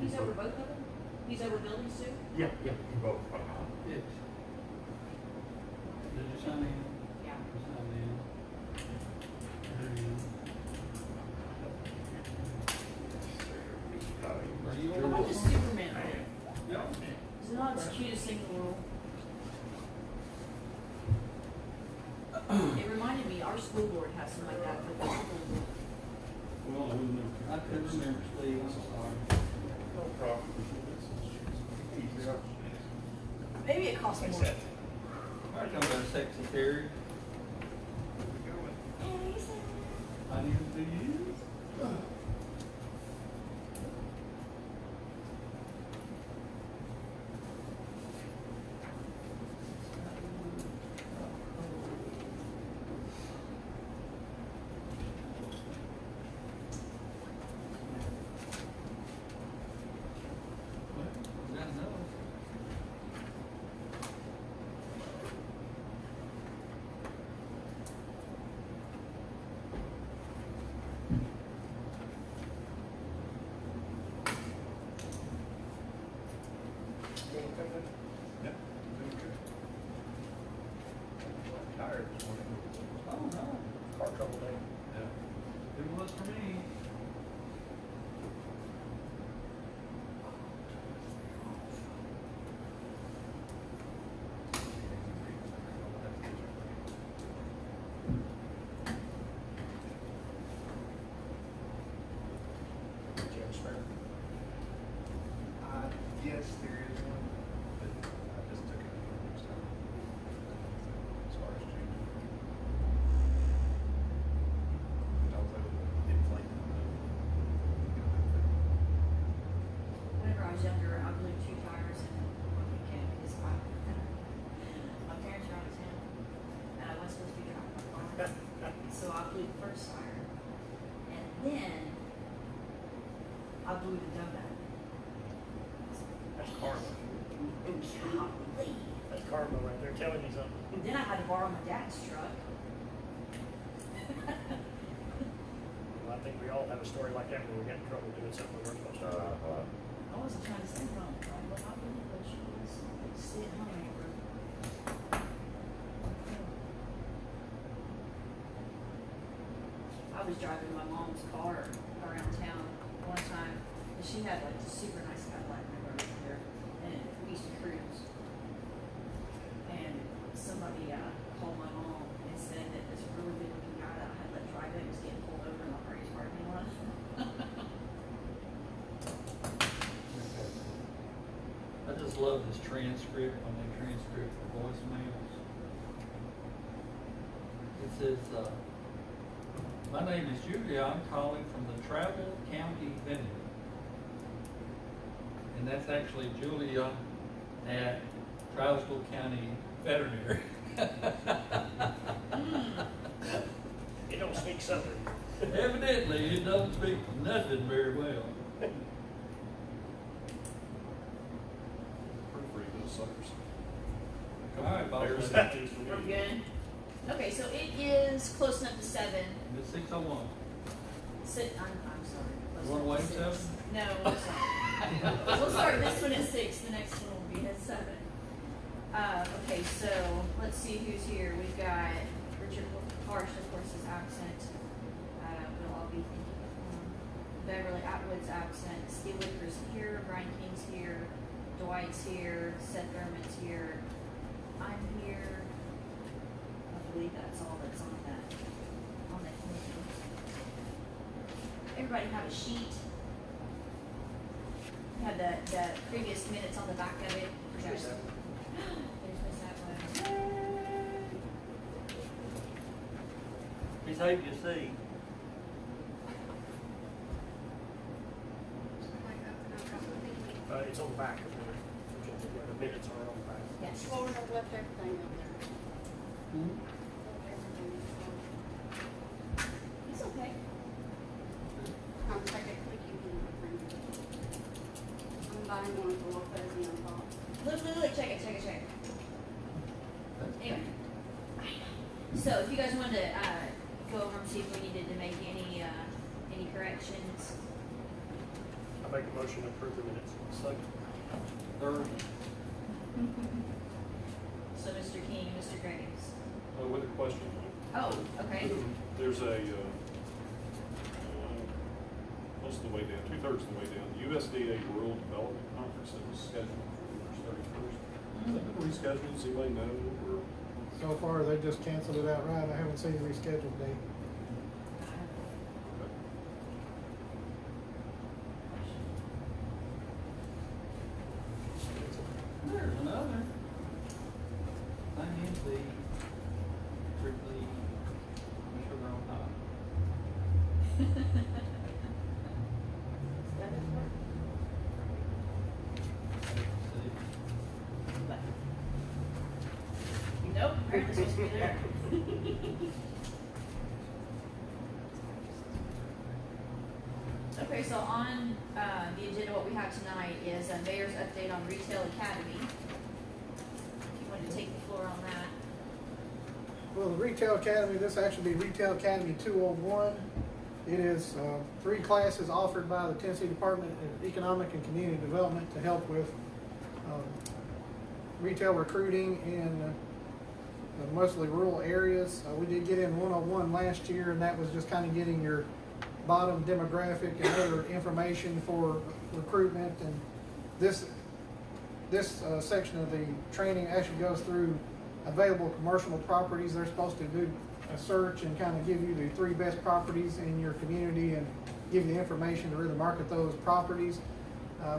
He's over both of them? He's over buildings too? Yeah, you both. Yes. Did you sign in? Yeah. Sign in. There you go. Are you How about on? the Superman? Yeah. It's not the cutest thing in the world. It reminded me, our school board has something like that for the school board. Well, I couldn't remember, Steve, I'm sorry. No problem. Maybe it costs more. Accept. All right, come down, secretary. I need to you. Yep. Doing good. Tired this morning. Oh, no. Car trouble day. Yeah. It was for me. Do you have a spare? Yes, there is one. But I just took it next time. As far as changing. I was able to inflate it. Whenever I was younger, I glued 2 tires in one weekend because my parents were out of town and I wasn't supposed to be driving my car. So I glued the first tire and then I glued the donut. That's karma. Golly. That's karma right there, telling you something. Then I had to borrow my dad's truck. Well, I think we all have a story like that where we got in trouble doing something we weren't supposed to do. I wasn't trying to say wrong, but I really wish it was sitting home. I was driving my mom's car around town one time, and she had like a super nice Cadillac number over there, and we used to cruise. And somebody called my mom and said that this really good looking guy that I had let drive it was getting pulled over in the Hardy's parking lot. I just love this transcript when they transcript the voicemails. It says, my name is Julia, I'm calling from the Travel County Vendor. And that's actually Julia at Trousdale County Veterinary. You don't speak Southern. Evidently, it doesn't speak nothing very well. Proofread those suckers. All right, boss. Bears lady. and things for We're me. good? Okay, so it is close enough to 7. It's 6:01. I'm sorry. Close You wanna enough wait to 7? 6. No, we'll start. We'll start this one at 6, the next one will be at 7. Okay, so let's see who's here. We've got Richard Harsh, of course, is absent. We'll all be thinking of him. Beverly Atwood's absent. Steve Wicker's here. Brian King's here. Dwight's here. Seth Thurman's here. I'm here. I believe that's all that's on that committee. Everybody have a sheet. You have the previous minutes on the back of it. There's Miss Atwood. Behave your seat. It's on the back of there. The minutes are on the back. Yes. Well, we have left everything up there. Hmm? Left everything up It's okay. there. I'm taking a quick evening. I'm buying one for little fuzzy on top. Look, check it. Anyway. So if you guys wanted to, go over and see if we needed to make any corrections. I I make a motion to approve the minutes. Second. Third, So Mr. King, Mr. Graves. With a question. Oh, okay. There's a, most of the way down, 2/3 of the way down, the USDA Rural Development Conference that was scheduled for March 31st. Has that been rescheduled? Does anybody know? Or, So far, they just canceled it outright. I haven't seen a rescheduled date. okay. there's another. Thing is the strictly sugar on top. Nope, apparently supposed to be there. Okay, so on, the agenda, what we have tonight is a mayor's update on Retail Academy. If you wanted to take the floor on that. Well, the Retail Academy, this actually be Retail Academy 201. It is 3 classes offered by the Tennessee Department of Economic and Community Development to help with retail recruiting in mostly rural areas. We did get in 101 last year, and that was just kind of getting your bottom demographic and other information for recruitment. And this section of the training actually goes through available commercial properties. They're supposed to do a search and kind of give you the 3 best properties in your community and give you the information to really market those properties.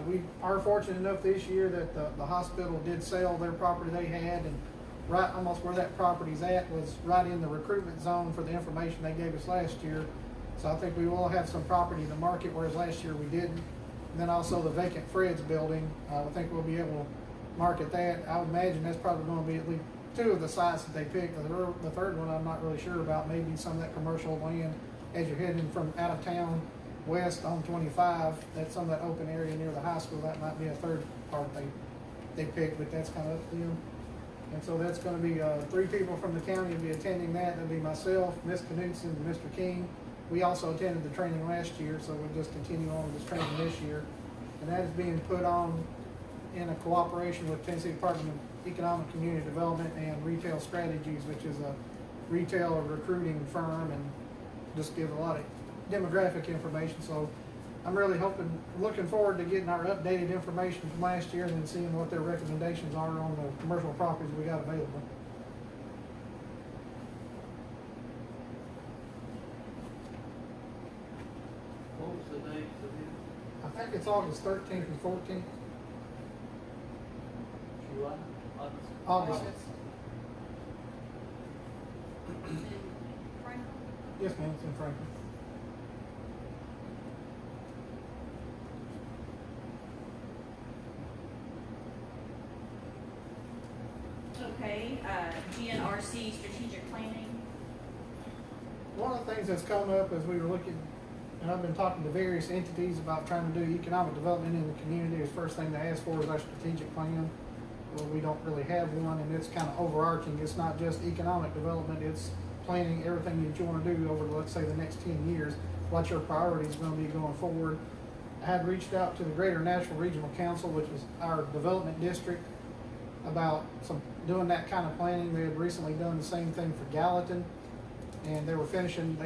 We are fortunate enough this year that the hospital did sell their property they had, and right almost where that property's at was right in the recruitment zone for the information they gave us last year. So I think we will have some property to market, whereas last year we didn't. And then also the vacant Fred's building, I think we'll be able to market that. I would imagine that's probably going to be at least 2 of the sites that they picked. The third one I'm not really sure about, maybe some of that commercial land as you're heading from out of town west on 25. That's some of that open area near the high school. That might be a third part they picked, but that's kind of up to them. And so that's going to be 3 people from the county will be attending that. That'll be myself, Ms. Knudsen, and Mr. King. We also attended the training last year, so we'll just continue on with this training this year. And that is being put on in a cooperation with Tennessee Department of Economic Community Development and Retail Strategies, which is a retail recruiting firm, and just gives a lot of demographic information. So I'm really looking forward to getting our updated information from last year and then seeing what their recommendations are on the commercial properties we got available. What was the date of it? I think it's August 13th and 14th. July? August? August. And Franklin? Yes, ma'am, it's in Franklin. Okay, GNRC strategic planning. One of the things that's come up as we were looking, and I've been talking to various entities about trying to do economic development in the community, is first thing they ask for is our strategic plan. Well, we don't really have one, and it's kind of overarching. It's not just economic development, it's planning everything that you want to do over, let's say, the next 10 years, what your priorities are going to be going forward. I had reached out to the Greater Nashville Regional Council, which is our development district, about doing that kind of planning. They had recently done the same thing for Gallatin, and they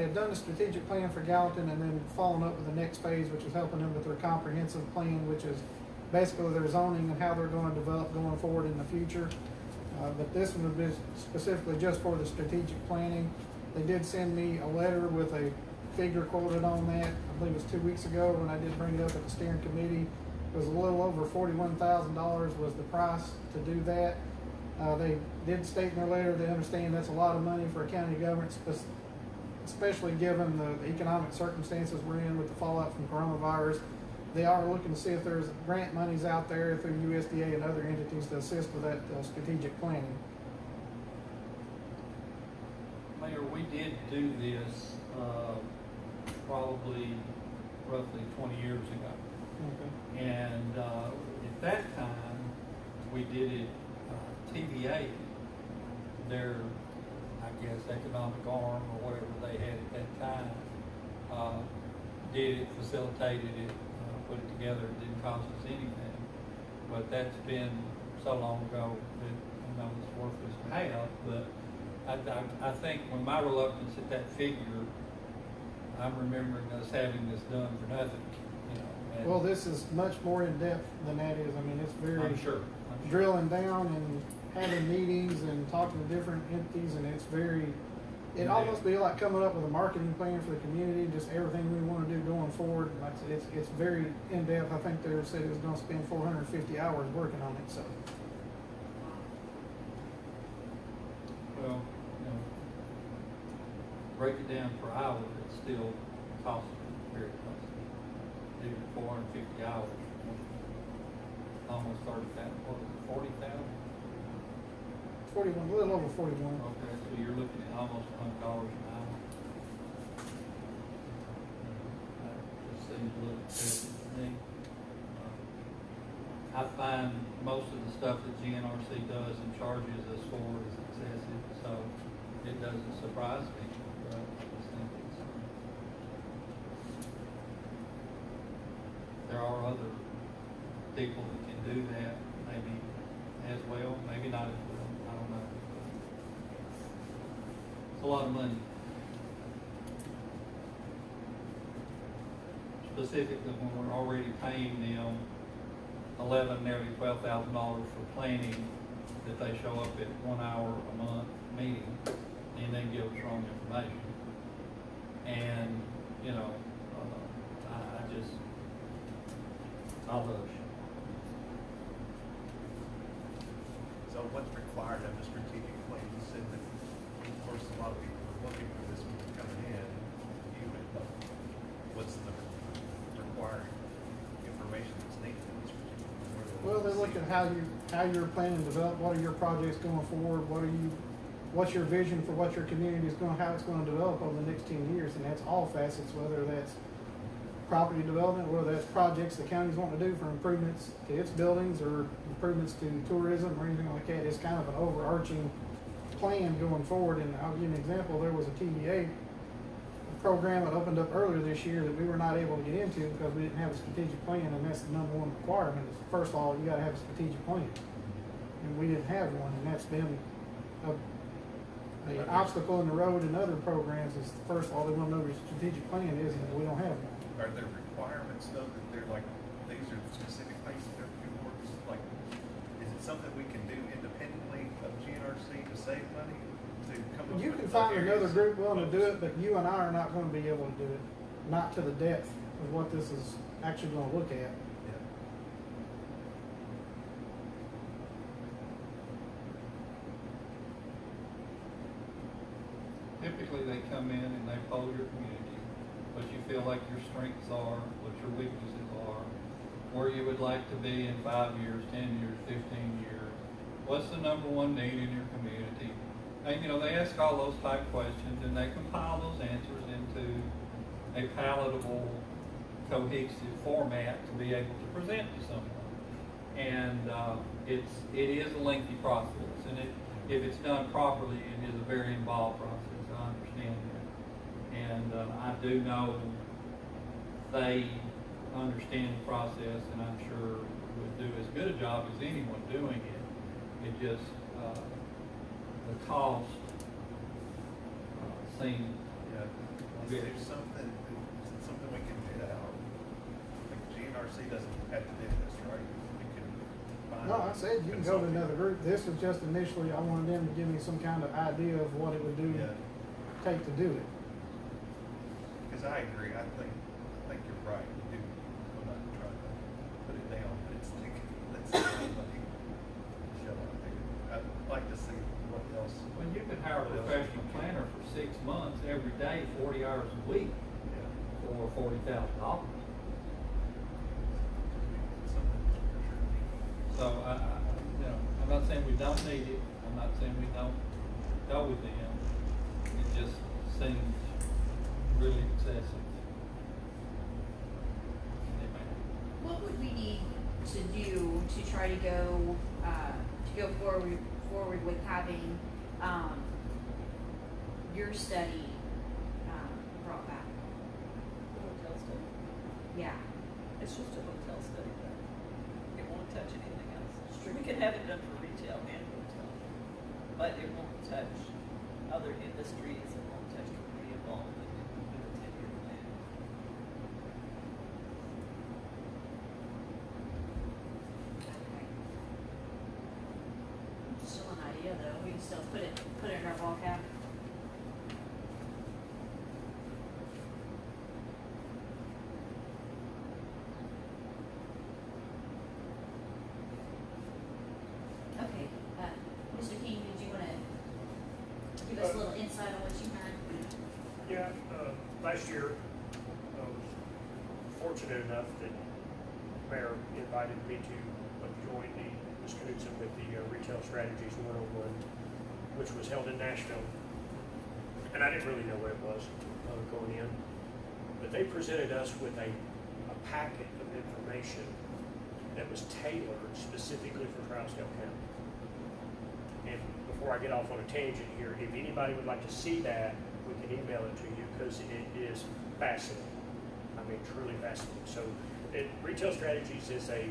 had done the strategic plan for Gallatin and then following up with the next phase, which is helping them with their comprehensive plan, which is basically their zoning and how they're going to develop going forward in the future. But this one would be specifically just for the strategic planning. They did send me a letter with a figure quoted on that. I believe it was 2 weeks ago when I did bring it up at the steering committee. It was a little over $41,000 was the price to do that. They did state in their letter they understand that's a lot of money for a county government, especially given the economic circumstances we're in with the fallout from coronavirus. They are looking to see if there's grant monies out there through USDA and other entities to assist with that strategic planning. Mayor, we did do this, probably roughly 20 years ago. Okay. And at that time, we did it, TVA, their, I guess, economic arm or whatever they had at that time, did it, facilitated it. put it together, it didn't cost us anything. But that's been so long ago that, you know, it's worthless to have, but I think when my reluctance at that figure, I'm remembering us having this done for nothing, you know. And Well, this is much more in-depth than that is. I mean, it's very I'm sure. drilling down and having meetings and talking to different entities, and it's very, it almost be like coming up with a marketing plan for the community, just everything we want to do going forward. Like I said, it's very in-depth. I think they said it was gonna spend 450 hours working on it, so. Well, you know, break it down per hour, it's still costly, very costly. Even 450 hours, almost 30,000, what was it, 40,000? 41, a little over 41. Okay, so you're looking at almost $100 an hour. That just seems a little excessive to me. I find most of the stuff that GNRC does and charges us for is excessive, so it doesn't surprise me. But I just think it's, there are other people that can do that, maybe as well, maybe not as well, I don't know. It's a lot of money. Specifically when we're already paying them $11,000, nearly $12,000 for planning, that they show up at 1 hour a month meeting and then give us wrong information. And, you know, I'll hush. So what's required of the strategic plan? You said that, of course, a lot of people are looking for this when they're coming in. You would, what's the required information that's needed in the strategic plan? Well, they're looking at how you're planning to develop, what are your projects going forward, what's your vision for what your community is going, how it's going to develop over the next 10 years, and that's all facets, whether that's property development, whether that's projects the county's wanting to do for improvements to its buildings or improvements to tourism or anything like that. It's kind of an overarching plan going forward, and I'll give you an example. There was a TVA program that opened up earlier this year that we were not able to get into because we didn't have a strategic plan, and that's the number one requirement. Is first of all, you gotta have a strategic plan, and we didn't have one, and that's been an obstacle in the road in other programs. Is first of all, they want to know what your strategic plan is, and we don't have one. Are there requirements though that they're like, these are specific things that they're looking for? Like, is it something we can do independently of GNRC to save money? To come up You with can the find another areas group willing to of do focus? it, but you and I are not going to be able to do it, not to the depth of what this is actually going to look at. Yeah. Typically, they come in and they poll your community, what you feel like your strengths are, what your weaknesses are, where you would like to be in 5 years, 10 years, 15 years. What's the number one need in your community? And, you know, they ask all those type questions, and they compile those answers into a palatable, cohesive format to be able to present to someone. And it is a lengthy process, and if it's done properly, it is a very involved process. I understand that, and I do know they understand the process, and I'm sure would do as good a job as anyone doing it. It just the cost seems Yeah. Is Good. there something, is it something we can bid out? Like GNRC doesn't have to do this, right? We can find. No, I said you can go to another group. This was just initially, I wanted them to give me some kind of idea of what it would do, Yeah, take to do it. because I agree, I think you're right, we do, I'm not trying to put it down, but it's like, let's see, like, shut up, I'd like to see what else. Well, you could hire a what else professional we can- planner for 6 months, every day, 40 hours a week, Yeah. for $40,000. Something for sure. So you know, I'm not saying we don't need it. I'm not saying we don't go with them. It just seems really excessive. What would we need to do to try to go forward with having, your study, brought back? The hotel study. Yeah. It's just a hotel study, but it won't touch anything else. We can have it done for retail and hotel, but it won't touch other industries, it won't touch community involvement in the 10-year plan. Still an idea though, we can still put it in our ball cap. Okay, Mr. King, did you wanna give us a little insight on what you heard? Yeah, last year, I was fortunate enough that Mayor invited me to join Ms. Knudsen with the Retail Strategies 101, which was held in Nashville. And I didn't really know what it was going in, but they presented us with a packet of information that was tailored specifically for Trousdale County. And before I get off on a tangent here, if anybody would like to see that, we can email it to you because it is fascinating. I mean, truly fascinating. So, Retail Strategies is a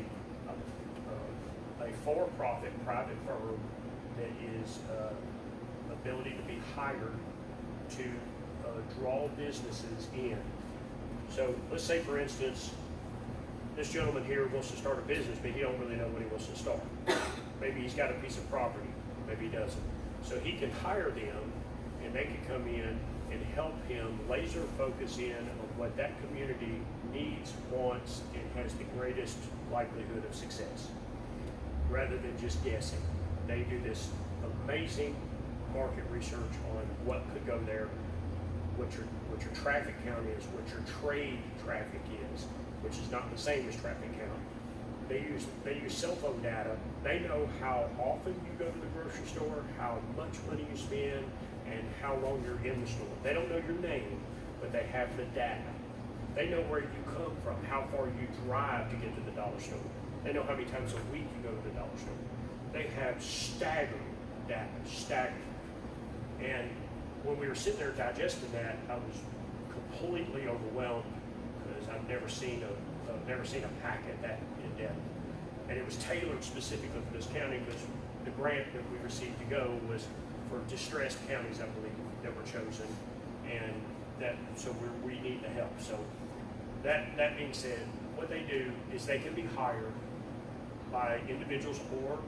for-profit private firm that is ability to be hired to draw businesses in. So, let's say, for instance, this gentleman here wants to start a business, but he don't really know what he wants to start. Maybe he's got a piece of property, maybe he doesn't. So he can hire them, and they can come in and help him laser focus in on what that community needs, wants, and has the greatest likelihood of success, rather than just guessing. They do this amazing market research on what could go there, what your traffic count is, what your trade traffic is, which is not the same as traffic count. They use cell phone data. They know how often you go to the grocery store, how much money you spend, and how long you're in the store. They don't know your name, but they have the data. They know where you come from, how far you drive to get to the dollar store. They know how many times a week you go to the dollar store. They have staggering data, staggering. And when we were sitting there digesting that, I was completely overwhelmed because I've never seen a packet that in depth. And it was tailored specifically for this county because the grant that we received to go was for distressed counties, I believe, that were chosen, and so we need the help. So that being said, what they do is they can be hired by individuals or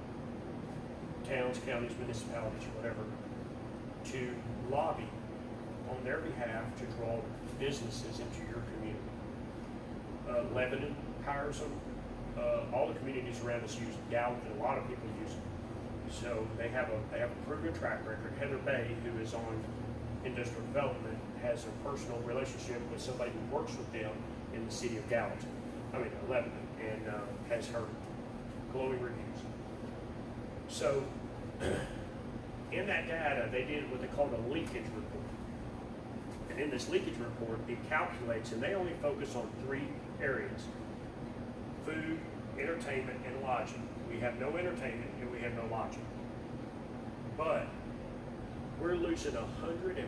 towns, counties, municipalities, or whatever, to lobby on their behalf to draw businesses into your community. Lebanon hires them. All the communities around us use Gallatin. A lot of people use them. So they have a proven track record. Heather Bay, who is on industrial development, has a personal relationship with somebody who works with them in the city of Lebanon, and has heard glowing reviews. So in that data, they did what they called a leakage report. And in this leakage report, it calculates, and they only focus on 3 areas: food, entertainment, and lodging. We have no entertainment and we have no lodging. But we're losing $140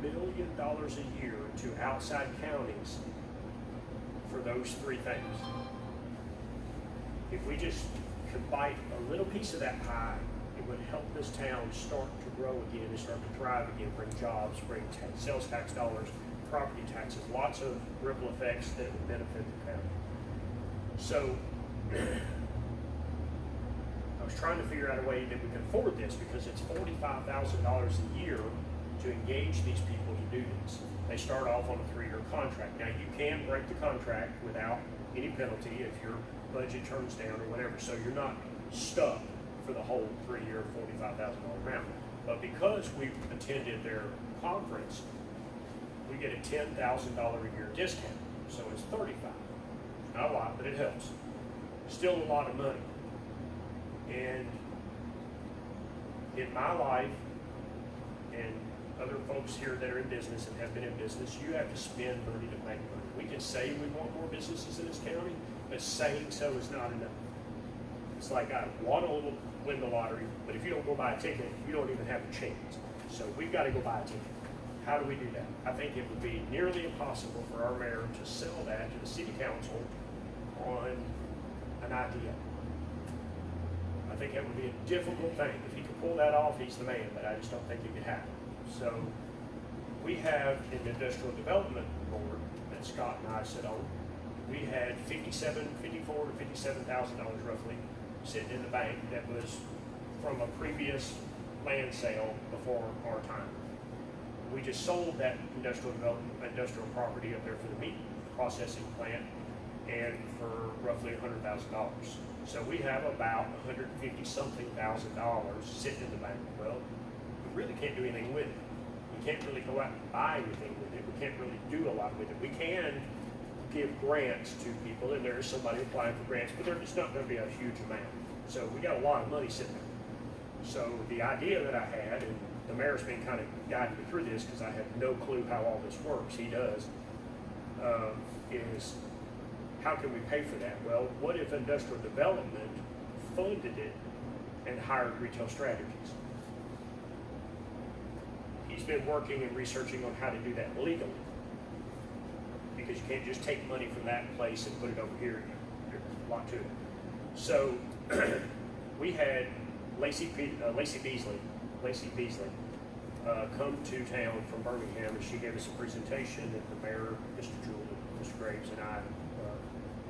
million a year to outside counties for those 3 things. If we just could bite a little piece of that pie, it would help this town start to grow again and start to thrive again, bring jobs, bring sales tax dollars, property taxes, lots of ripple effects that would benefit the county. So I was trying to figure out a way that we could afford this because it's $45,000 a year to engage these people to do this. They start off on a 3-year contract. Now you can break the contract without any penalty if your budget turns down or whatever, so you're not stuck for the whole 3-year $45,000 amount. But because we attended their conference, we get a $10,000 a year discount, so it's $35,000. Not a lot, but it helps. Still a lot of money. And in my life, and other folks here that are in business and have been in business, you have to spend money to make money. We can say we want more businesses in this county, but saying so is not enough. It's like I want to win the lottery, but if you don't go buy a ticket, you don't even have a chance. So we've got to go buy a ticket. How do we do that? I think it would be nearly impossible for our mayor to sell that to the city council on an idea. I think that would be a difficult thing. If he could pull that off, he's the man, but I just don't think it could happen. So we have an industrial development board that Scott and I sit on. We had $54,000 to $57,000 roughly sitting in the bank that was from a previous land sale before our time. We just sold that industrial property up there for the meat processing plant, and for roughly $100,000. So we have about $150-something thousand sitting in the bank. Well, we really can't do anything with it. We can't really go out and buy anything with it. We can't really do a lot with it. We can give grants to people, and there is somebody applying for grants, but it's not going to be a huge amount. So we got a lot of money sitting there. So the idea that I had, and the mayor's been kind of guiding me through this because I have no clue how all this works. He does. Is how can we pay for that? Well, what if industrial development funded it and hired retail strategies? He's been working and researching on how to do that legally, because you can't just take money from that place and put it over here. There's a lot to it. So we had Lacey Beasley come to town from Birmingham, and she gave us a presentation, and the mayor, Mr. Jewell, Mr. Graves, and I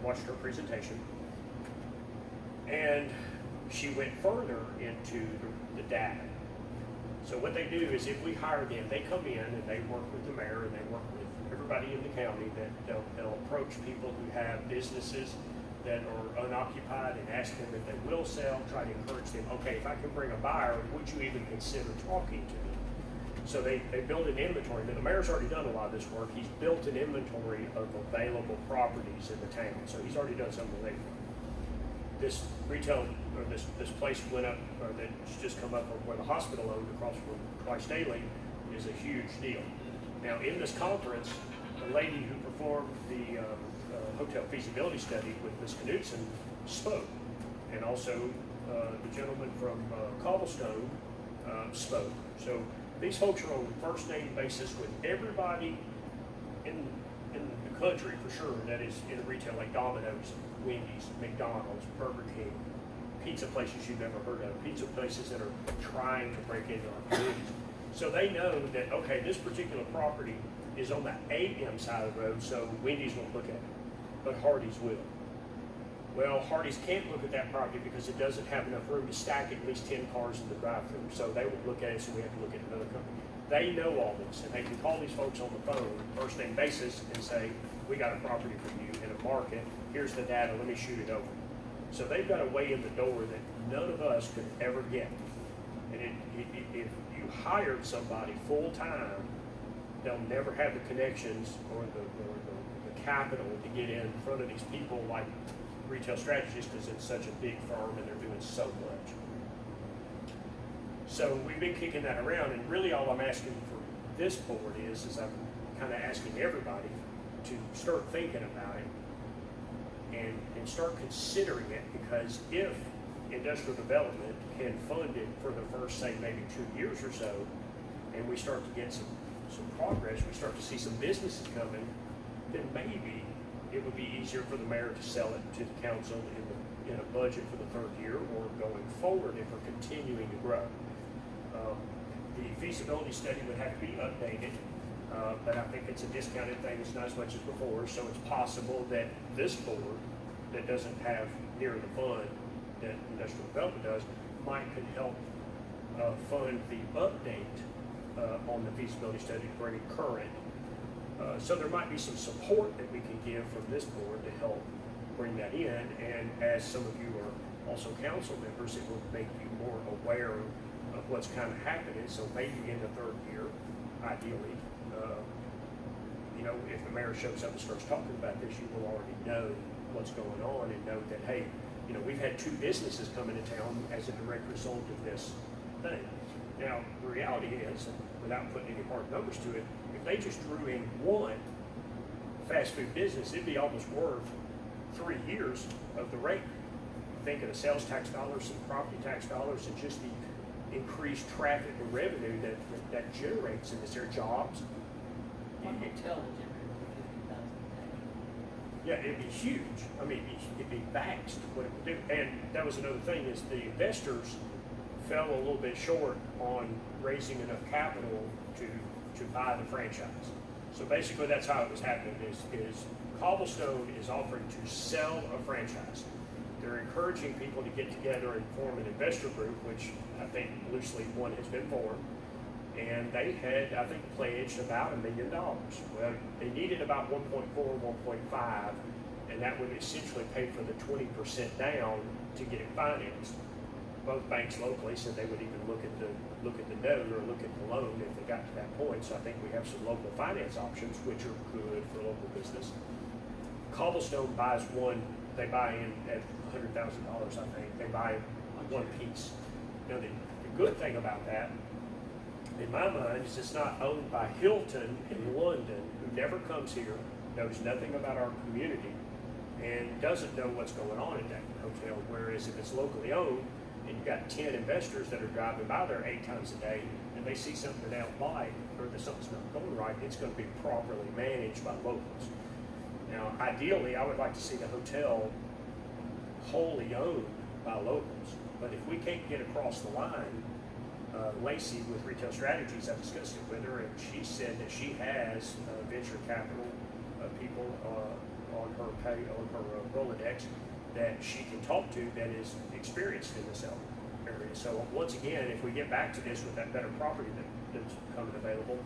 watched her presentation. And she went further into the data. So what they do is, if we hire them, they come in and they work with the mayor and they work with everybody in the county, that they'll approach people who have businesses that are unoccupied and ask them if they will sell, try to encourage them, okay, if I can bring a buyer, would you even consider talking to me? So they build an inventory. Now, the mayor's already done a lot of this work. He's built an inventory of available properties in the town. So he's already done some of the legwork. This retail, or this place went up, or that's just come up where the hospital owned across from Christ Daily, is a huge deal. Now, in this conference, the lady who performed the hotel feasibility study with Ms. Knudsen spoke, and also the gentleman from Cobblestone spoke. So these folks are on a first name basis with everybody in the country, for sure, that is in retail, like Domino's, Wendy's, McDonald's, Burger King, pizza places you've never heard of, pizza places that are trying to break into our communities. So they know that, okay, this particular property is on the AM side of the road, so Wendy's won't look at it, but Hardee's will. Well, Hardee's can't look at that property because it doesn't have enough room to stack at least 10 cars in the drive-thru, so they won't look at it, so we have to look at another company. They know all this, and they can call these folks on the phone, first name basis, and say, we got a property from you in a market, here's the data, let me shoot it over. So they've got a way in the door that none of us could ever get. And if you hired somebody full-time, they'll never have the connections or the capital to get in front of these people like Retail Strategies, because it's such a big firm and they're doing so much. So we've been kicking that around, and really all I'm asking for this board is I'm kind of asking everybody to start thinking about it and start considering it, because if industrial development can fund it for the first, say, maybe 2 years or so, and we start to get some progress, we start to see some businesses coming, then maybe it would be easier for the mayor to sell it to the council in a budget for the third year, or going forward if we're continuing to grow. The feasibility study would have to be updated, but I think it's a discounted thing. It's not as much as before, so it's possible that this board that doesn't have near the fund that industrial development does could help fund the update on the feasibility study to bring it current. So there might be some support that we can give from this board to help bring that in, and as some of you are also council members, it will make you more aware of what's kind of happening. So maybe in the third year, ideally, if the mayor shows up and starts talking about this, you will already know what's going on and know that, hey, we've had 2 businesses come into town as a direct result of this thing. Now, the reality is, without putting any hard numbers to it, if they just drew in one fast food business, it'd be almost worth 3 years of the rate. Think of the sales tax dollars and property tax dollars and just the increased traffic and revenue that generates in this area, jobs. One hotel would generate $50,000 a day. Yeah, it'd be huge. I mean, it'd be vast what it would do. And that was another thing is the investors fell a little bit short on raising enough capital to buy the franchise. So basically that's how it was happening is Cobblestone is offering to sell a franchise. They're encouraging people to get together and form an investor group, which I think loosely one has been formed. And they had, I think, pledged about $1 million. Well, they needed about 1.4, 1.5, and that would essentially pay for the 20% down to get it financed. Both banks locally said they would even look at the note or look at the loan if they got to that point. So I think we have some local finance options, which are good for local business. Cobblestone buys one. They buy in at $100,000, I think. They buy one piece. Now the good thing about that, in my mind, is it's not owned by Hilton in London, who never comes here, knows nothing about our community, and doesn't know what's going on at that hotel. Whereas if it's locally owned, and you've got 10 investors that are driving by there 8 times a day, and they see something they don't like, or that something's not going right, it's going to be properly managed by locals. Now, ideally, I would like to see the hotel wholly owned by locals, but if we can't get across the line, Lacey with Retail Strategies, I discussed it with her, and she said that she has venture capital people on her Rolodex that she can talk to that is experienced in this area. So once again, if we get back to this with that better property that's coming available,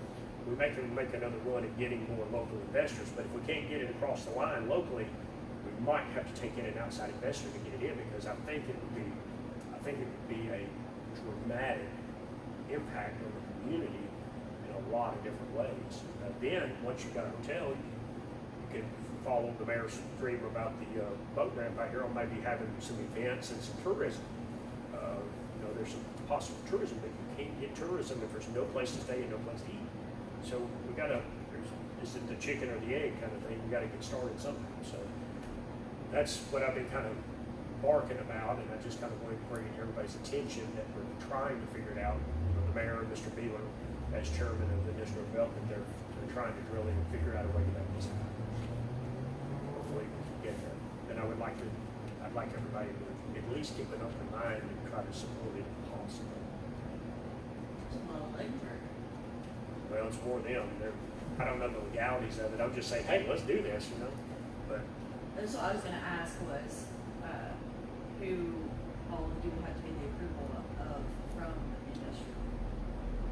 we make another run at getting more local investors. But if we can't get it across the line locally, we might have to take in an outside investor to get it in, because I think it would be a dramatic impact on the community in a lot of different ways. Then once you've got a hotel, you can follow the mayor's dream about the boat ramp out here on maybe having some events and some tourism. There's some possible tourism, but you can't get tourism if there's no place to stay and no place to eat. So is it the chicken or the egg kind of thing? We got to get started sometime. So that's what I've been kind of barking about, and I just kind of wanted to bring it to everybody's attention that we're trying to figure it out. The mayor and Mr. Beeler, as chairman of the district development, they're trying to drill in and figure out a way to make this happen. Hopefully we can get there. And I'd like everybody to at least keep an open mind and try to support it if possible. It's a lot of legwork. Well, it's more them. I don't know the legalities of it. I'll just say, hey, let's do this, But That's what I was gonna ask was, who all do we have to get the approval of from industrial?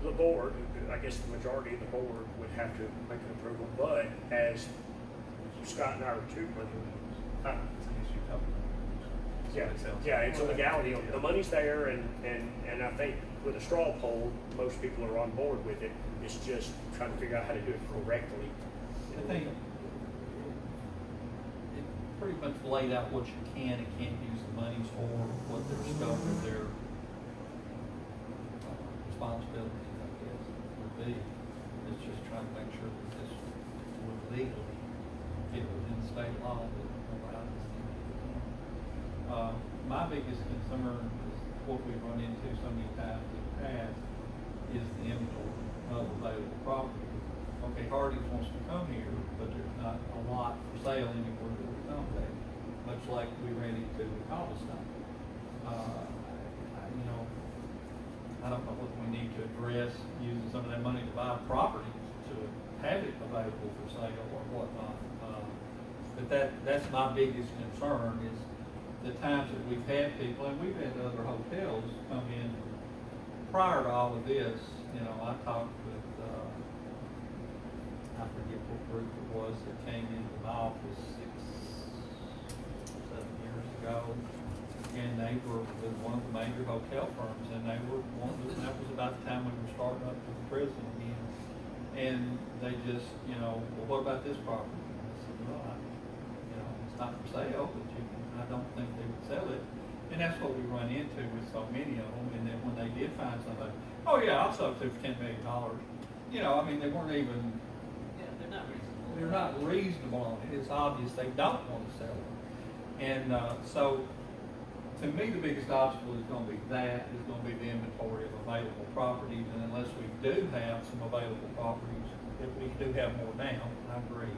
the board, I guess the majority of the board would have to make an approval, but as Scott and I were too, It's an issue talking about. yeah, It sounds- yeah, it's a legality. The money's there, and I think with a straw poll, most people are on board with it. It's just trying to figure out how to do it correctly. I think it pretty much laid out what you can and can't use the monies for, what their scope of their responsibilities, I guess, would be. It's just trying to make sure that this would legally fit within state law that allows this thing to be done. My biggest concern is what we've run into so many times in the past is the inventory of available property. Okay, Hardee's wants to come here, but there's not a lot for sale anywhere that we come there, much like we ran into with Cobblestone. I don't know whether we need to address using some of that money to buy property to have it available for sale or whatnot. But that's my biggest concern is the times that we've had people, and we've had other hotels come in prior to all of this. I talked with, I forget what group it was that came into my office 6, 7 years ago. And they were with one of the major hotel firms, and that was about the time we were starting up with the prison again. And they just, well, what about this property? And I said, well, it's not for sale, but I don't think they would sell it. And that's what we run into with so many of them. And then when they did find somebody, oh yeah, I'll sell it to for $10 million. They weren't even, Yeah, they're not reasonable. they're not reasonable on it. It's obvious they don't want to sell it. And so, to me, the biggest obstacle is going to be the inventory of available properties. And unless we do have some available properties, if we do have more now, I agree.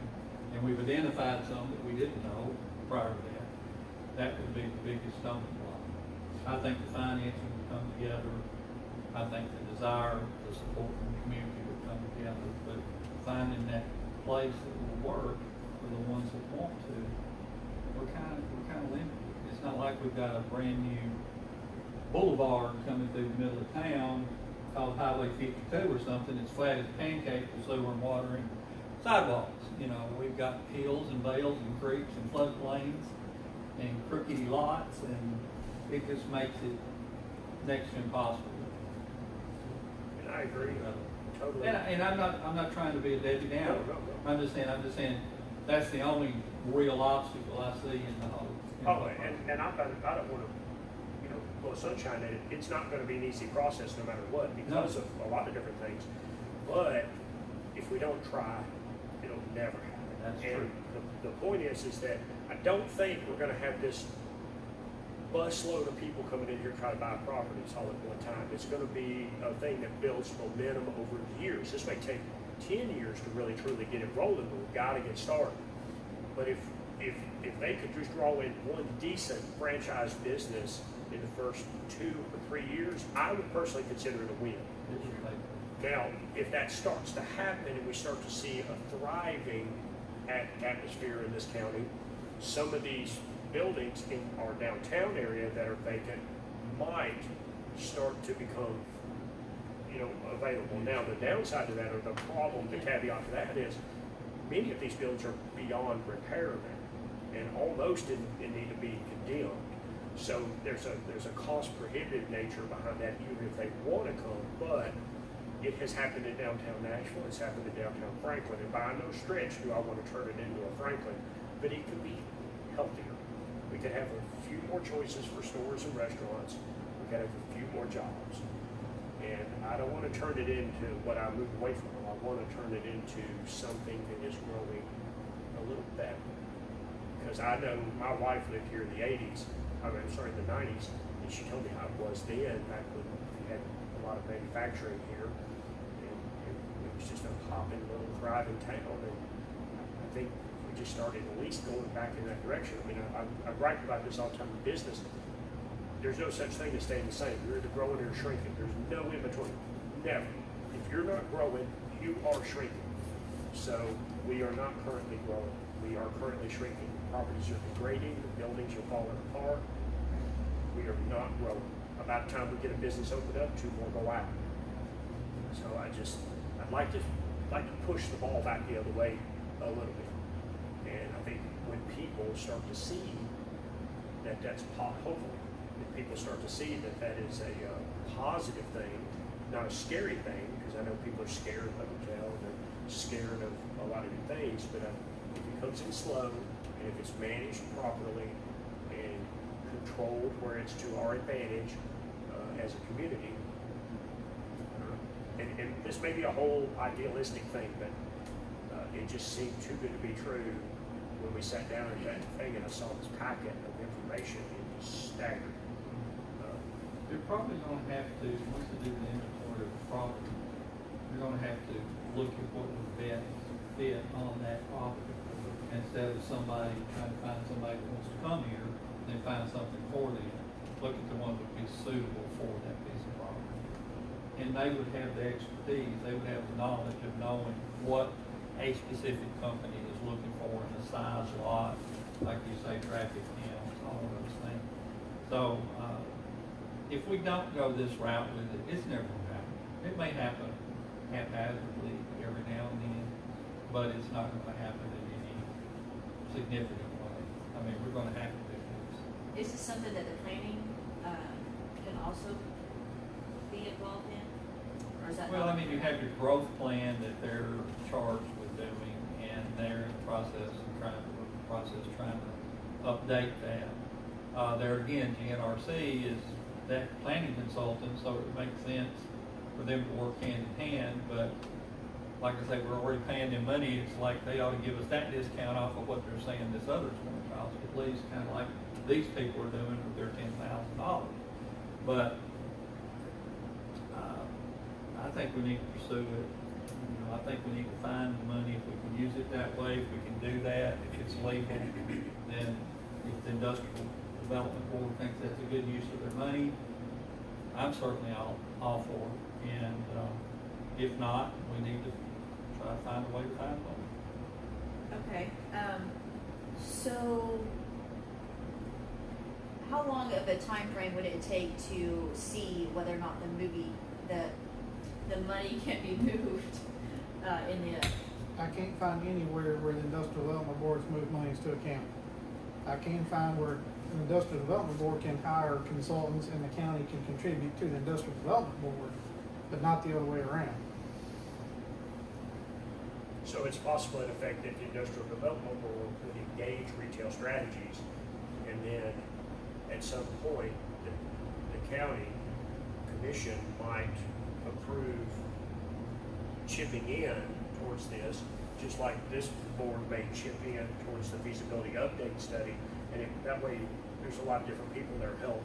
And we've identified some that we didn't know prior to that. That would be the biggest stumbling block. I think the financing would come together. I think the desire, the support from the community would come together. But finding that place that will work for the ones that want to, we're kind of limited. It's not like we've got a brand new boulevard coming through the middle of town called Highway 52 or something. It's flat as a pancake with sewer and water and sidewalks. You know, we've got hills and vales and creeks and floodplains and crookedy lots, and it just makes it next to impossible. And I agree, totally. And I'm not trying to be a Debbie Downer. No. I'm just saying that's the only real obstacle I see in the whole. Oh, and I don't want to, you know, blow sunshine at it. It's not going to be an easy process no matter what because of a lot of different things. But if we don't try, it'll never happen. That's and true. The point is that I don't think we're going to have this busload of people coming in here trying to buy properties all at one time. It's going to be a thing that builds momentum over the years. This may take 10 years to really truly get it rolling, but we've got to get started. But if they could just draw in one decent franchise business in the first 2 or 3 years, I would personally consider it a win. Now, if that starts to happen and we start to see a thriving atmosphere in this county, some of these buildings in our downtown area that are vacant might start to become, you know, available. Now, the downside to that, or the problem, the caveat to that is, many of these buildings are beyond repair now, and almost need to be condemned. So there's a cost prohibitive nature behind that, even if they want to come. But it has happened in downtown Nashville. It's happened in downtown Franklin. And by no stretch do I want to turn it into a Franklin, but it could be healthier. We could have a few more choices for stores and restaurants. We could have a few more jobs. And I don't want to turn it into what I moved away from. I want to turn it into something that is growing a little better. Because I know my wife lived here in the 80s, in the 90s, and she told me how it was then, back when we had a lot of manufacturing here. And it was just a hopping little thriving town. And I think we just started at least going back in that direction. I mean, I gripe about this all the time in business. There's no such thing as staying the same. You're either growing or shrinking. There's no in between. Never. If you're not growing, you are shrinking. So we are not currently growing. We are currently shrinking. Properties are degrading. The buildings are falling apart. We are not growing. About time we get a business opened up, 2 more go out. So I'd like to push the ball back the other way a little bit. And I think when people start to see that hopefully, if people start to see that is a positive thing, not a scary thing, because I know people are scared of the hotel, they're scared of a lot of new things, but if it comes in slow, and if it's managed properly and controlled where it's to our advantage as a community, and this may be a whole idealistic thing, but it just seemed too good to be true when we sat down at that thing and I saw this packet of information. It was staggering. You're probably going to have to, once you do the inventory of the property, you're going to have to look at what would best fit on that property. Instead of somebody trying to find somebody that wants to come here, then find something for them. Look at the one that would be suitable for that piece of property. And they would have the expertise, they would have the knowledge of knowing what a specific company is looking for in a size lot, like you say, traffic counts, all of those things. So, if we don't go this route with it, it's never going to happen. It may happen haphazardly every now and then, but it's not going to happen in any significant way. I mean, we're going to have to do this. Is this something that the planning can also be involved in? Or is that Well, not- I mean, you have your growth plan that they're charged with doing, and they're in the process of trying to update that. There again, GNRC is that planning consultant, so it makes sense for them to work hand in hand, but like I say, we're already paying them money. It's like they ought to give us that discount off of what they're saying this other's going to cost, at least kind of like these people are doing with their $10,000. But I think we need to pursue it. You know, I think we need to find the money, if we can use it that way, if we can do that, if it's legal, then if the industrial development board thinks that's a good use of their money, I'm certainly all for it. And, if not, we need to try to find a way to find money. Okay, so how long of a time frame would it take to see whether or not the money can be moved, in the, I can't find anywhere where the industrial development boards move monies to account. I can find where the industrial development board can hire consultants and the county can contribute to the industrial development board, but not the other way around. So it's possible in effect that the industrial development board could engage retail strategies, and then at some point, the county commission might approve chipping in towards this, just like this board may chip in towards the feasibility update study, and that way, there's a lot of different people that are helping.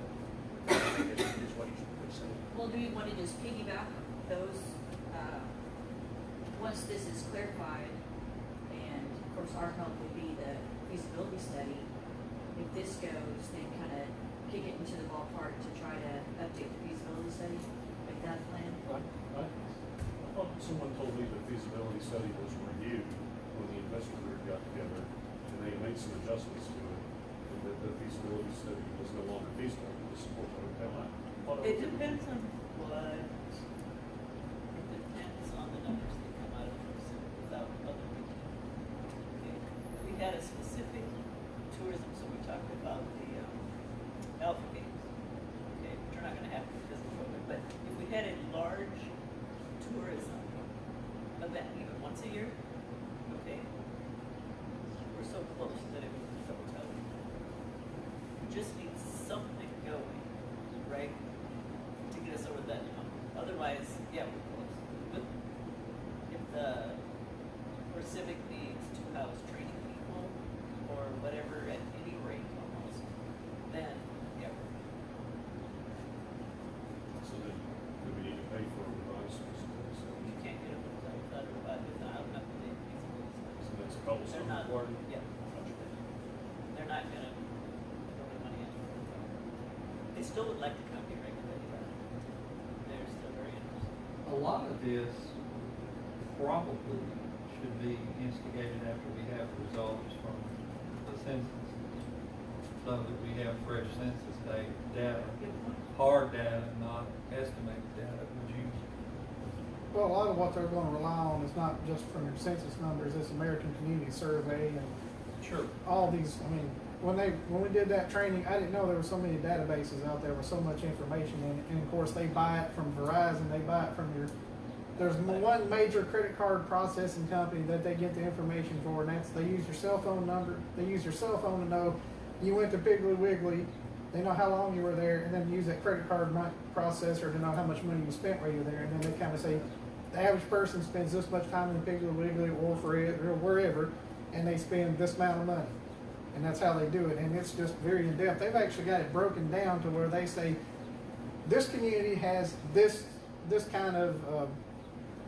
I think is what he's saying. well, do we wanna just piggyback those, once this is clarified, and of course our help would be the feasibility study, if this goes, then kinda kick it into the ballpark to try to update the feasibility study, make that plan? I thought someone told me the feasibility study was reviewed when the investor group got together, and they made some adjustments to it, and that the feasibility study was no longer feasible to support the hotel. It depends on what, it depends on the numbers that come out of this without other people. Okay. We had a specific tourism, so we talked about the, Alpha Games. Okay, which are not gonna happen because of COVID, but if we had a large tourism event, even once a year, okay, we're so close that it would be the hotel. We just need something going, right, to get us over that hump. Otherwise, yeah, we're close. But if the, or Civic needs to house training people or whatever at any rate almost, then, yeah, So then, do we need to pay for a revised feasibility study? you can't get it without a budget, without enough of the feasibility studies. So that's a couple They're some not, required? yeah, they're not gonna throw the money in. They still would like to come here regularly, but they're still very interested. A lot of this probably should be instigated after we have results from the census, so that we have fresh census data, hard data, not estimated data. Would you? Well, a lot of what they're gonna rely on is not just from your census numbers, it's American Community Survey and Sure. all these, I mean, when we did that training, I didn't know there were so many databases out there with so much information in it. And of course, they buy it from Verizon, they buy it from there's one major credit card processing company that they get the information for, and that's, they use your cell phone number, they use your cell phone to know you went to Piggly Wiggly, they know how long you were there, and then use that credit card processor to know how much money you spent while you were there, and then they kind of say, the average person spends this much time in Piggly Wiggly or or wherever, and they spend this amount of money. And that's how they do it, and it's just very in-depth. They've actually got it broken down to where they say, this community has this kind of,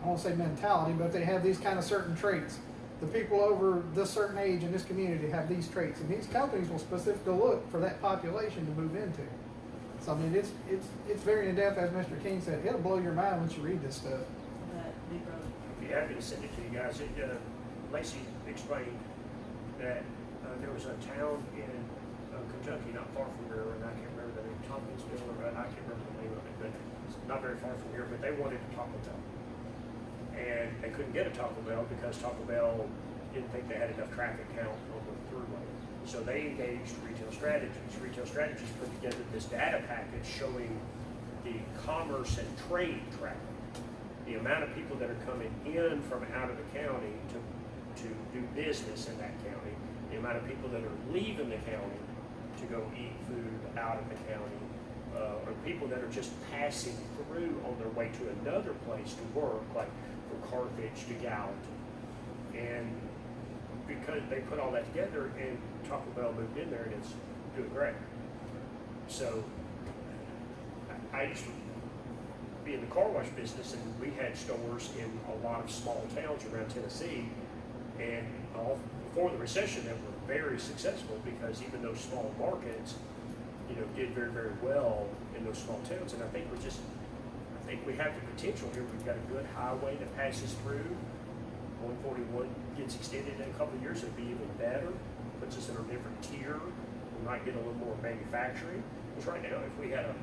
I won't say mentality, but they have these kind of certain traits. The people over this certain age in this community have these traits, and these companies will specifically look for that population to move into. So I mean, it's very in-depth, as Mr. King said. It'll blow your mind once you read this stuff. That big road. I'd be happy to send it to you guys. Lacey explained that there was a town in Kentucky, not far from here, and I can't remember the name, Tompkinsville, or I can't remember the name of it, but it's not very far from here, but they wanted a Taco Bell. And they couldn't get a Taco Bell because Taco Bell didn't think they had enough traffic count on the throughway. So they engaged Retail Strategies. Retail Strategies put together this data package showing the commerce and trade traffic, the amount of people that are coming in from out of the county to do business in that county, the amount of people that are leaving the county to go eat food out of the county, or people that are just passing through on their way to another place to work, like from Carthage to Gallatin. And because they put all that together, and Taco Bell moved in there, and it's doing great. So I just be in the car wash business, and we had stores in a lot of small towns around Tennessee, and all before the recession that were very successful because even those small markets, you know, did very, very well in those small towns. And I think I think we have the potential here. We've got a good highway that passes through. 141 gets extended in a couple of years, it'd be even better. Puts us in a different tier. We might get a little more manufacturing. Because right now, if we had a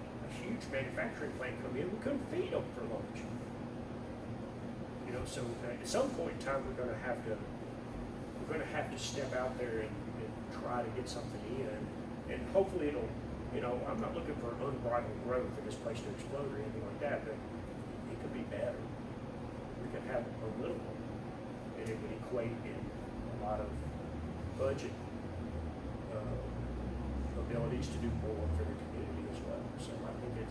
huge manufacturing plant come in, we couldn't feed them for lunch. You know, so at some point in time, we're going to have to step out there and try to get something in, and hopefully it'll, you know, I'm not looking for unbridled growth for this place to explode or anything like that, but it could be better. We could have a little, and it would equate in a lot of budget abilities to do more for the community as well. So I think it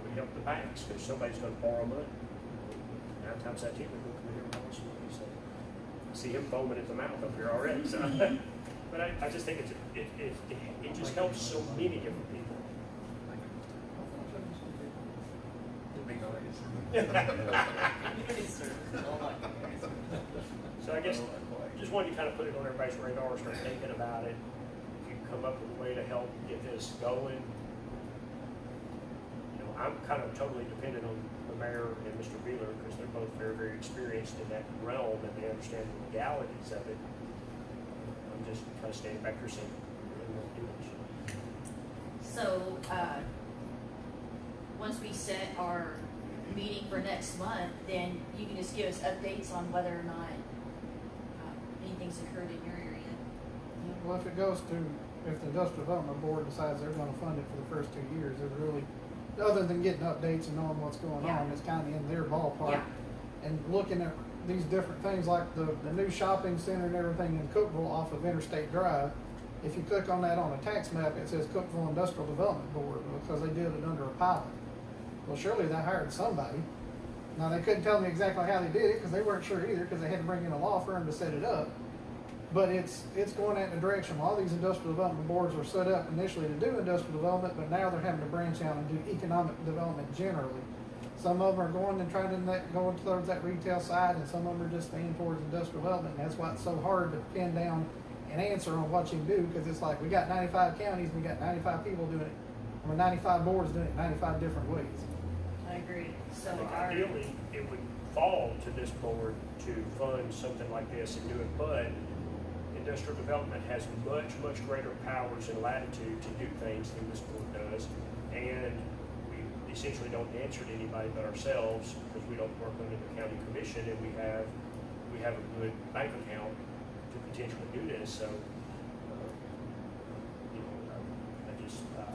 would help the banks because somebody's going to borrow money. 9 times out of 10, they're going to come here and borrow some money. So I see him foaming at the mouth up here already. So, but I just think it just helps so many different people. Community service, all like community service. So I guess just wanted to kind of put it on everybody's radar, start thinking about it. If you come up with a way to help get this going, you know, I'm kind of totally dependent on the mayor and Mr. Wheeler because they're both very, very experienced in that realm and they understand the legalities of it. I'm just kind of standing back here saying, really won't do it. So, once we set our meeting for next month, then you can just give us updates on whether or not anything's occurred in your area. Well, if it goes to, if the Industrial Development Board decides they're gonna fund it for the first 2 years, there's really, other than getting updates and knowing what's going Yeah. on, it's kind of in their ballpark. Yeah. And looking at these different things like the new shopping center and everything in Cookville off of Interstate Drive, if you click on that on a tax map, it says Cookville Industrial Development Board because they did it under a pilot. Well, surely they hired somebody. Now, they couldn't tell me exactly how they did it because they weren't sure either because they had to bring in a law firm to set it up. But it's going in the direction. A lot of these industrial development boards were set up initially to do industrial development, but now they're having to branch out and do economic development generally. Some of them are going and trying to go towards that retail side, and some of them are just staying towards industrial development. And that's why it's so hard to pin down an answer on what you can do because it's like we got 95 counties, we got 95 people doing it, or 95 boards doing it 95 different ways. I agree. So I think our, ideally, it would fall to this board to fund something like this and do it, but industrial development has much, much greater powers and latitude to do things than this board does, and we essentially don't answer to anybody but ourselves because we don't work under the county commission, and we have a good bank account to potentially do this, so, you know,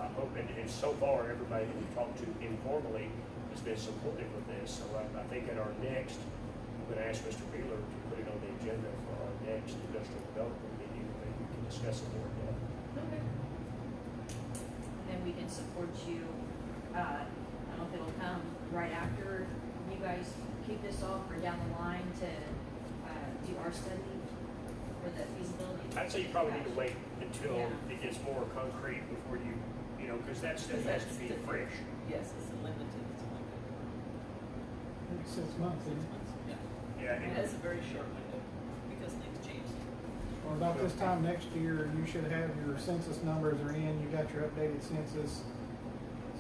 I hope, and so far, everybody that we've talked to informally has been supportive of this, so I think at our next, I'm gonna ask Mr. Wheeler to put it on the agenda for our next industrial development meeting, maybe we can discuss it more in depth. okay. And then we can support you, I don't know if it'll come right after you guys kick this off or down the line to, do our study for the feasibility. I'd say you probably need to wait until Yeah. it gets more concrete before you know, because that stuff has to be fresh. Yes, it's a limited, it's only Maybe 6 months, isn't 6 it? months, yeah. Yeah, And it's a very short window because things change. Or about this time next year, you should have your census numbers are in, you got your updated census.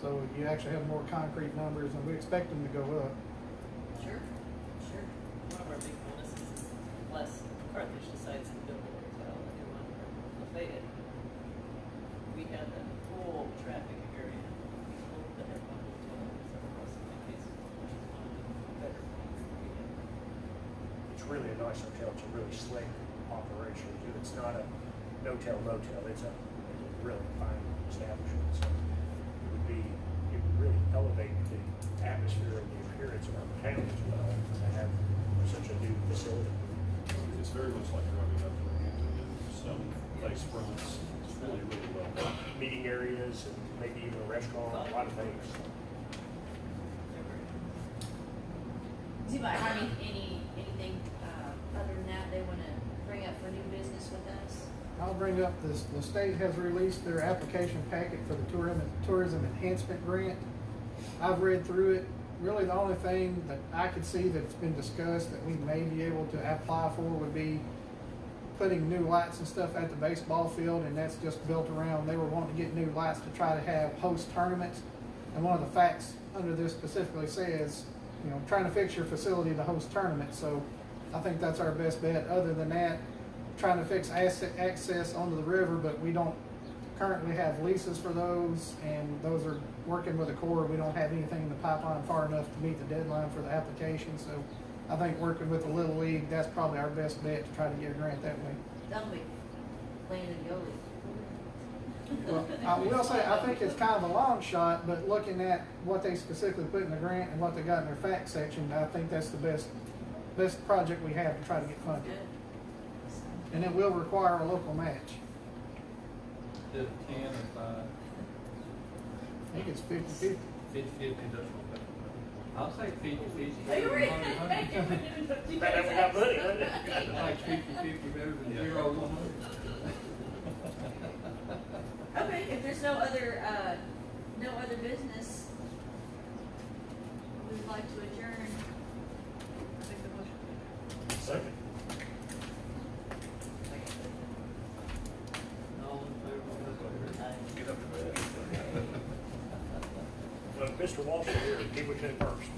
So you actually have more concrete numbers and we expect them to go up. Sure, sure. One of our big bonuses is less Carthage decides to build a hotel, a new one for Lafayette. We had a full traffic area, people that have one hotel, so across the case, which is one of the better ones that we have. it's really a nice hotel. It's a really slick operation too. It's not a no-tell motel. It's a really fine establishment. So it would really elevate the atmosphere and the appearance of our town as well to have such a new facility. It's very much like driving up to Hampton and some face fronts. It's really, really well. Meeting areas and maybe even a restaurant, a lot of things. Does anybody have anything, other than that they wanna bring up for new business with us? I'll bring up this, the state has released their application packet for the tourism enhancement grant. I've read through it. really the only thing that I could see that's been discussed that we may be able to apply for would be putting new lights and stuff at the baseball field, and that's just built around, they were wanting to get new lights to try to have host tournaments. And one of the facts under this specifically says, you know, trying to fix your facility to host tournaments, so I think that's our best bet. Other than that, trying to fix access onto the river, but we don't currently have leases for those, and those are working with the Corps. We don't have anything in the pipeline far enough to meet the deadline for the application, so I think working with the Little League, that's probably our best bet to try to get a grant that way. That'll be Landon Yoli. Well, I will say, I think it's kind of a long shot, but looking at what they specifically put in the grant and what they got in their fact section, I think that's the best project we have to try to get funded. Good. And it will require a local match. Is it 10 or 5? I think it's 50-50. 50-50. I'll say 50-50. Are you ready? Better if we got money, wouldn't it? I like 50-50 better than 0-100. Okay, if there's no other business, we would like to adjourn. Make the motion. Second. All in favor? Get up to that. Mr. Walsh here, he would do first.